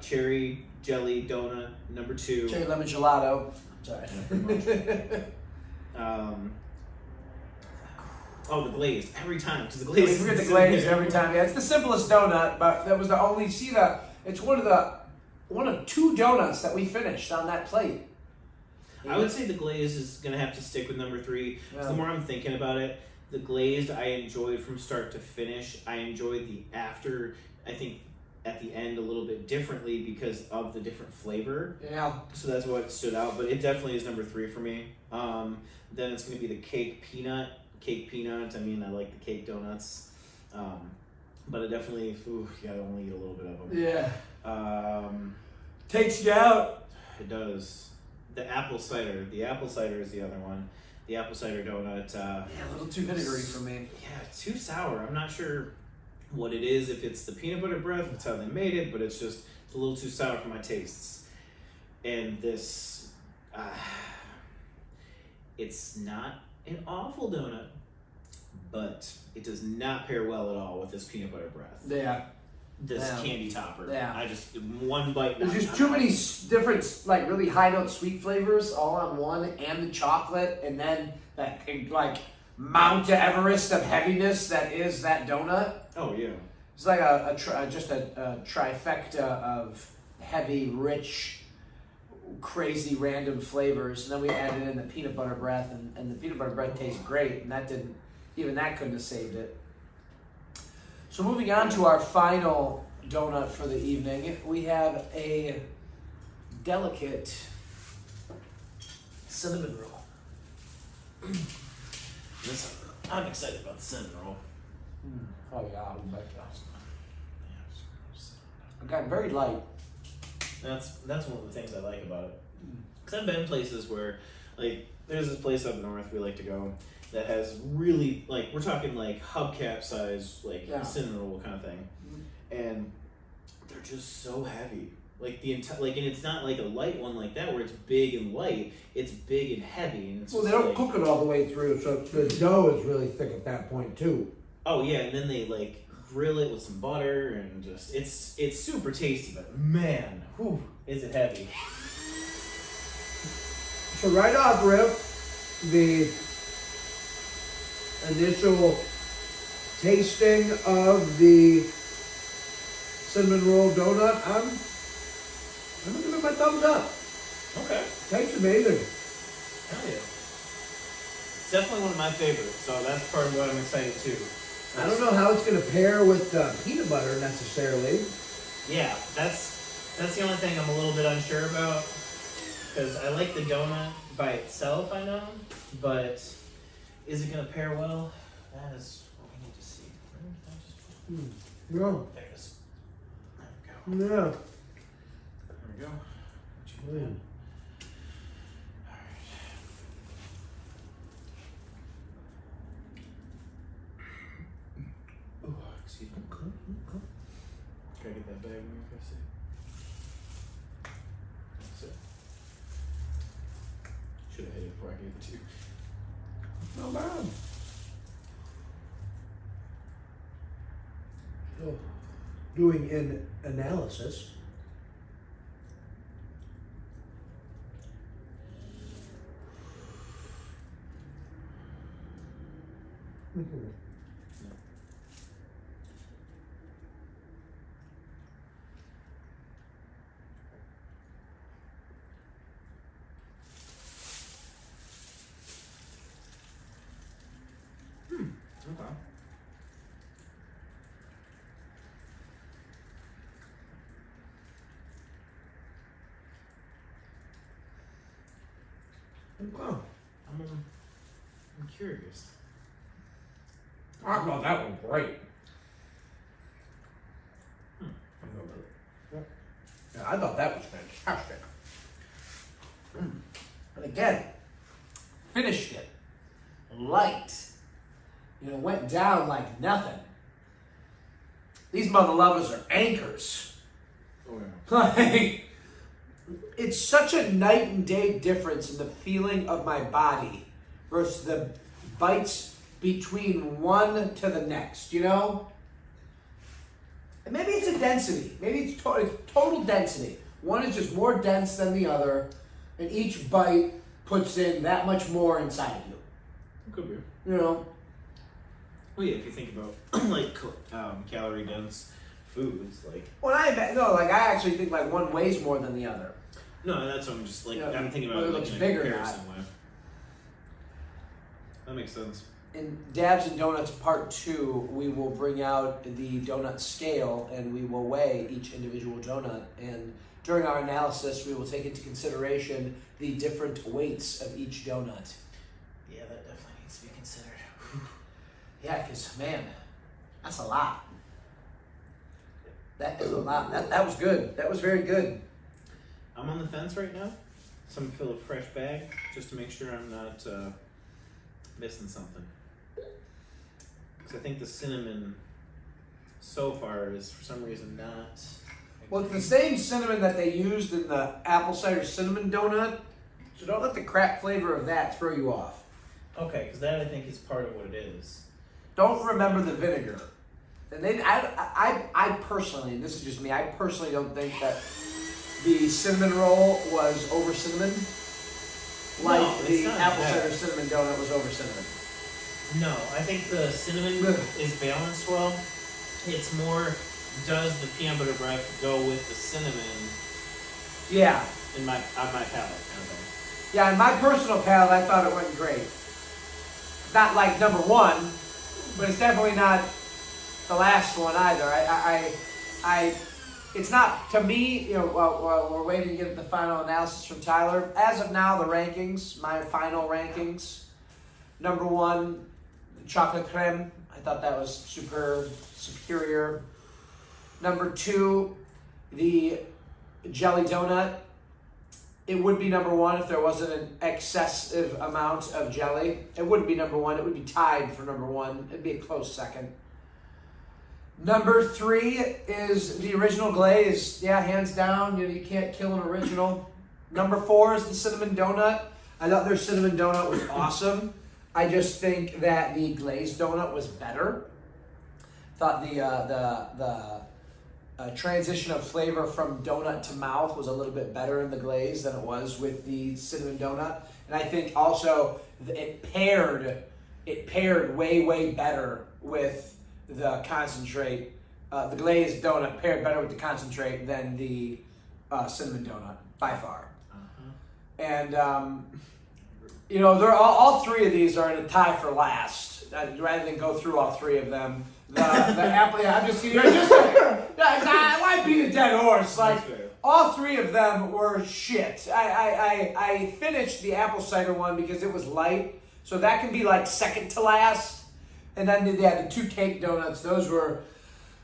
cherry jelly donut number 2. Cherry lemon gelato. Sorry. Yeah, pretty much. The glazed every time because the glazed. We forget the glaze every time. Yeah, it's the simplest donut, but that was the only. It's one of 2 donuts that we finished on that plate. I would say the glazed is gonna have to stick with number 3. Yeah. The more I'm thinking about it, the glazed I enjoyed from start to finish. I enjoyed the after. I think at the end a little bit differently because of the different flavor. Yeah. So that's what stood out. But it definitely is number 3 for me. Then it's gonna be the cake peanut. Cake peanut. I mean, I like the cake donuts. But it definitely. You gotta only eat a little bit of them. Yeah. Takes you out. It does. The apple cider. The apple cider is the other one. The apple cider donut. Yeah, a little too vinegary for me. Yeah, too sour. I'm not sure what it is. If it's the peanut butter breath, that's how they made it. But it's a little too sour for my tastes. And this, it's not an awful donut, but it does not pair well at all with this peanut butter breath. Yeah. This candy topper. Yeah. I just one bite. There's just too many different, like really high note sweet flavors all on one, and the chocolate, and then that like Mount Everest of heaviness that is that donut. Oh yeah. It's like just a trifecta of heavy, rich, crazy, random flavors, and then we added in the peanut butter breath, and the peanut butter breath tastes great, and that couldn't have saved it. So moving on to our final donut for the evening, we have a delicate cinnamon roll. I'm excited about the cinnamon roll. Oh yeah, I'll bet Okay, very light. That's one of the things I like about it. Because I've been places where, like, there's this place up north we like to go that has really, like, we're talking like hubcap size, like cinnamon roll kind of thing, and they're just so heavy. Like and it's not like a light one like that where it's big and light. It's big and heavy, and it's Well, they don't cook it all the way through, so the dough is really thick at that point too. Oh yeah, and then they like grill it with some butter and just it's super tasty, but man, is it heavy. So right off rip, the initial tasting of the cinnamon roll donut, I'm gonna give it my thumbs up. Okay. Tastes amazing. Hell yeah. It's definitely one of my favorites, so that's part of what I'm excited too. I don't know how it's gonna pair with peanut butter necessarily. Yeah, that's the only thing I'm a little bit unsure about. Because I like the donut by itself, I know, but is it going to pair well? That is what we need to see. No. There it is. There we go. Yeah. There we go. What you put in? Alright. Oh, excuse me. Can I get that bag real quick? That's it. Should have hit it before I gave it to you. No bad. So, doing an analysis. Mm-hmm. Okay. Okay. I'm curious. I thought that was great. Yeah, I thought that was fantastic. And again, finished it light. You know, went down like nothing. These mother lovers are anchors. Oh yeah. Like, it's such a night and day difference in the feeling of my body versus the bites between one to the next, you know? And maybe it's a density. Maybe it's total density. One is just more dense than the other, and each bite puts in that much more inside of you. It could be. You know? Well, yeah, if you think about like calorie dense foods, like I actually think like one weighs more than the other. no, that's what I'm just like Yeah, I'm thinking about whether it it like looks in a big or comparison way. That makes sense. In Dabs and Donuts Part 2, we will bring out the donut scale and we will weigh each individual donut. And during our analysis, we will take into consideration the different weights of each donut. Yeah, that definitely needs to be considered. Yeah, because, man, that's a lot. That is a lot. That was good. That was very good. I'm on the fence right now, so I'm gonna fill a fresh bag just to make sure I'm not missing something. Because I think the cinnamon so far is for some reason not. Well, it's the same cinnamon that they used in the apple cider cinnamon donut. So don't let the crap flavor of that throw you off. Okay, because that I think is part of what it is. Don't remember the vinegar. And then I personally, and this is just me, I personally don't think that the cinnamon roll was over cinnamon. Like No, it's the not apple bad. cider cinnamon donut was over cinnamon. No, I think the cinnamon is balanced well. It's more, does the peanut butter bread go with the cinnamon Yeah. on my palate kind of thing. Yeah, in my personal palate, I thought it went great. Not like number one, but it's definitely not the last one either. It's not, to me, you know, while we're waiting to get the final analysis from Tyler, as of now, the rankings, my final rankings, number one, chocolate creme. I thought that was superior. Number two, the jelly donut. It would be number one if there wasn't an excessive amount of jelly. It wouldn't be number one. It would be tied for number one. It'd be a close second. Number three is the original Glazed. Yeah, hands down. You know, you can't kill an original. Number four is the cinnamon donut. I thought their cinnamon donut was awesome. I just think that the Glazed donut was better. Thought the transition of flavor from donut to mouth was a little bit better in the Glaze than it was with the cinnamon donut. And I think also it paired way better with the concentrate. The Glazed donut paired better with the concentrate than the cinnamon donut by far. And you know, they're all three of these are in a tie for last. Rather than go through all three of them, the apple. Yeah, I'm just why beat a dead horse? Like all three of them were shit. I finished the apple cider one because it was light, so that can be like second to last. And then the two cake donuts. Those were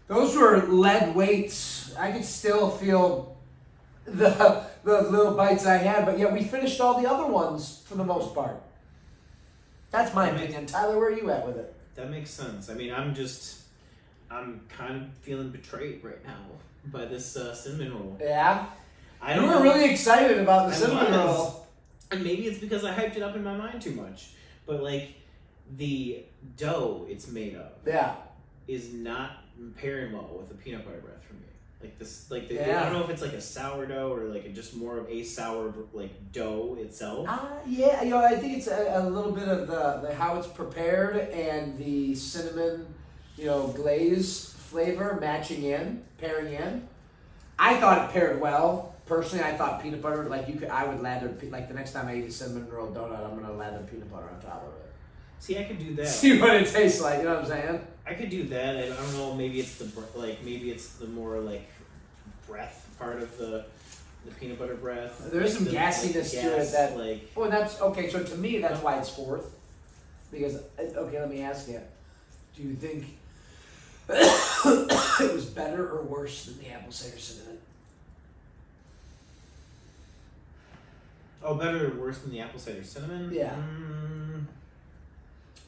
lead weights. I could still feel the little bites I had, but yeah, we finished all the other ones for the most part. That's my opinion. Tyler, where are you at with it? That makes sense. I mean, I'm I'm kind of feeling betrayed right now by this cinnamon roll. Yeah. I You were really excited about the I cinnamon was. roll. And maybe it's because I hyped it up in my mind too much. But like the dough it's made of Yeah. is not pairing well with the peanut butter breath for me. Like this, like the, Yeah. I don't know if it's like a sourdough or like just more of a sour like dough itself. Yeah, I think it's a little bit of the how it's prepared and the cinnamon, glaze flavor pairing in. I thought it paired well. Personally, I thought peanut butter, I would lather, like the next time I eat a cinnamon roll donut, I'm gonna lather peanut butter on top of it. See, I could do that. See what it tastes like, you know what I'm saying? I could do that. I don't know. Maybe it's the more like breath part of the peanut butter breath. There is Like some the gassiness to gas, it that, like. well, that's, okay, so to me, that's why it's fourth. Because, okay, let me ask you, do you think it was better or worse than the apple cider cinnamon? Oh, better or worse than the apple cider cinnamon? Yeah.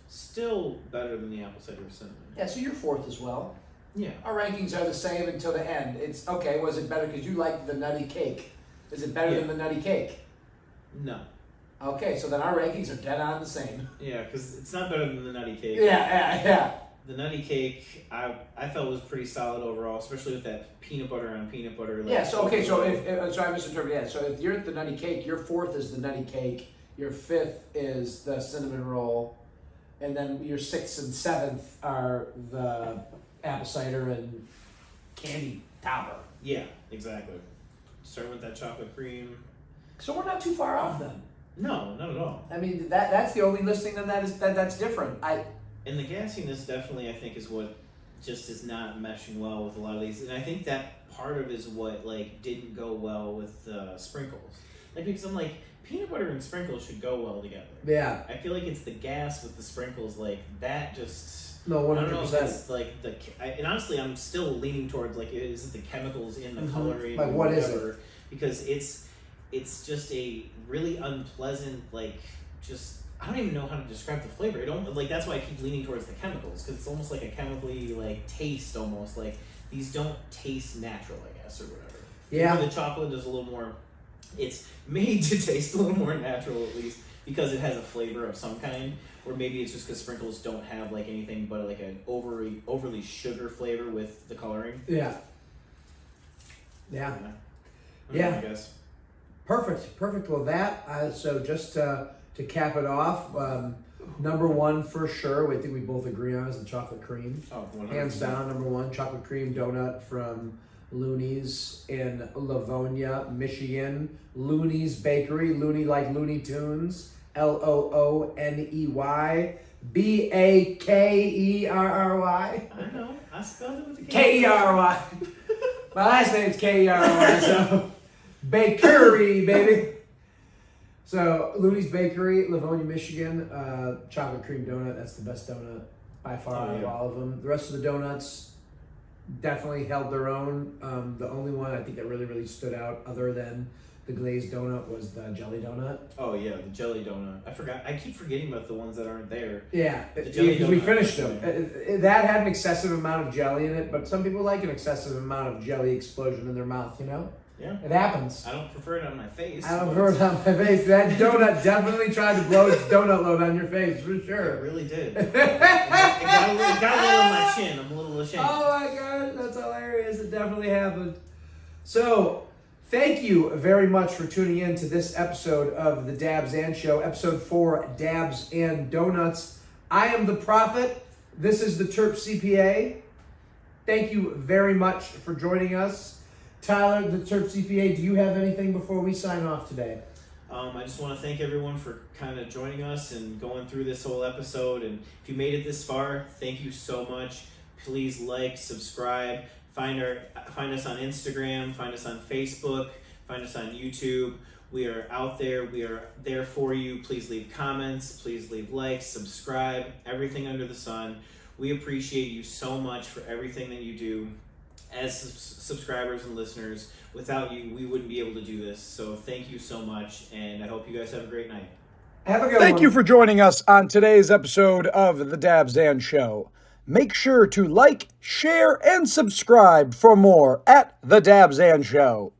Still better than the apple cider cinnamon. Yeah, so you're fourth as well. Yeah. Our rankings are the same until the end. It's, okay, was it better because you liked the nutty cake? Is it better than the nutty cake? No. Okay, so then our rankings are dead on the same. Yeah, because it's not better than the nutty cake. Yeah. The nutty cake, I felt was pretty solid overall, especially with that peanut butter on peanut butter. Yeah, so okay, so if so I misinterpreted. Yeah, so if you're at the nutty cake, your fourth is the nutty cake, your fifth is the cinnamon roll, and then your sixth and seventh are the apple cider and candy topper. Yeah, exactly. Starting with that chocolate cream. So we're not too far off then. No, not at all. I mean that's the only listing then that's different. And the gassiness definitely, I think, is what just is not meshing well with a lot of these. And I think that part of it is what like didn't go well with sprinkles. Like, because I'm like, peanut butter and sprinkles should go well together. Yeah. I feel like it's the gas with the sprinkles, like that just. No, 100%. I don't know if it's like and honestly, I'm still leaning towards like, is it the chemicals in the coloring? Like, or what is whatever? it? Because it's just a really unpleasant, like, just. I don't even know how to describe the flavor. I don't like. That's why I keep leaning towards the chemicals, because it's almost like a chemically like taste. Almost like these don't taste natural, I guess, or whatever. Yeah. The chocolate is a little more. It's made to taste a little more natural, at least, because it has a flavor of some kind. Or maybe it's just because sprinkles don't have like anything but like an overly sugar flavor with the coloring. Yeah. Yeah. I guess. Perfect. Well, so just to cap it off, number one for sure, I think we both agree on, is the chocolate cream. Oh, 100%. Hands down, number one, chocolate cream donut from Looney's in Livonia, Michigan. Looney's Bakery, Looney like Looney Tunes, Looney, Bakerry. I know. I spelled it with a Kerry. My last name's Kerry, so Bakery, baby. So Looney's Bakery, Livonia, Michigan, chocolate cream donut. That's the best donut by far out of all of them. The rest of the donuts definitely held their own. The only one I think that really stood out, other than the glazed donut, was the jelly donut. Oh yeah, the jelly donut. I forgot. I keep forgetting about the ones that aren't there. Yeah, jelly because we donut. finished them. That had an excessive amount of jelly in it, but some people like an excessive amount of jelly explosion in their mouth. Yeah. It happens. I don't prefer it on my face. I don't prefer it on my face. That donut definitely tried to blow its donut load on your face, for It sure. really did. It got a little on my chin. I'm a little ashamed. Oh my god, that's hilarious. It definitely happened. So, thank you very much for tuning in to this episode of the Dabs and Show, episode 4, Dabs and Donuts. I am the Prophet. This is the Terp CPA. Thank you very much for joining us. Tyler, the Terp CPA, do you have anything before we sign off today? I just want to thank everyone for kind of joining us and going through this whole episode. And if you made it this far, thank you so much. Please like, subscribe, find us on Instagram, find us on Facebook, find us on YouTube. We are out there. We are there for you. Please leave comments. Please leave likes, subscribe, everything under the sun. We appreciate you so much for everything that you do. As subscribers and listeners, without you, we wouldn't be able to do this. So thank you so much, and I hope you guys have a great night. Have a good one. Thank you for joining us on today's episode of the Dabs and Show. Make sure to like, share, and subscribe for more at The Dabs and Show.